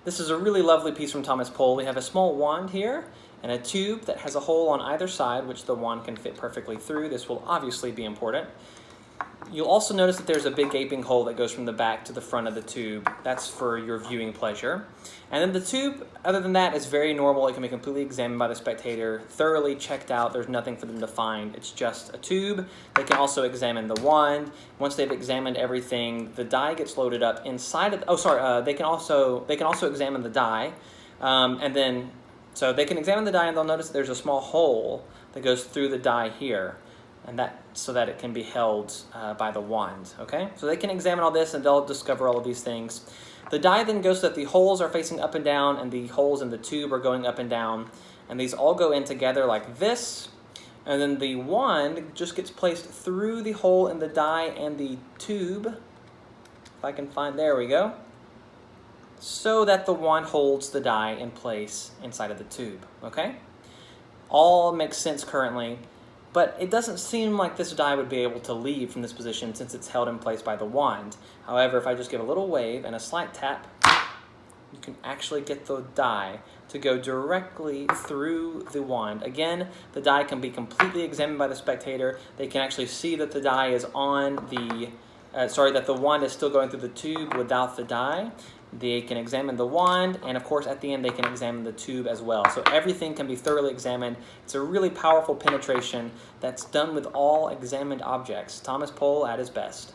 This is a really lovely piece from Thomas Pohle. We have a small wand here and a tube that has a hole on either side, which the wand can fit perfectly through. This will obviously be important. You'll also notice that there's a big gaping hole that goes from the back to the front of the tube. That's for your viewing pleasure. And then the tube, other than that, is very normal. It can be completely examined by the spectator, thoroughly checked out. There's nothing for them to find. It's just a tube. They can also examine the wand. Once they've examined everything, the die gets loaded up inside of. They can also examine the die, so they can examine the die, and they'll notice that there's a small hole that goes through the die here, and so that it can be held by the wand, okay? So they can examine all this and they'll discover all of these things. The die then goes so that the holes are facing up and down and the holes in the tube are going up and down, and these all go in together like this, and then the wand just gets placed through the hole in the die and the tube, if I can find, there we go, so that the wand holds the die in place inside of the tube, okay? All makes sense currently. But it doesn't seem like this die would be able to leave from this position since it's held in place by the wand. However, if I just give a little wave and a slight tap, you can actually get the die to go directly through the wand. Again, the die can be completely examined by the spectator. They can actually see that the die is on the, that the wand is still going through the tube without the die. They can examine the wand, and of course at the end they can examine the tube as well. So everything can be thoroughly examined. It's a really powerful penetration that's done with all examined objects. Thomas Pohle at his best.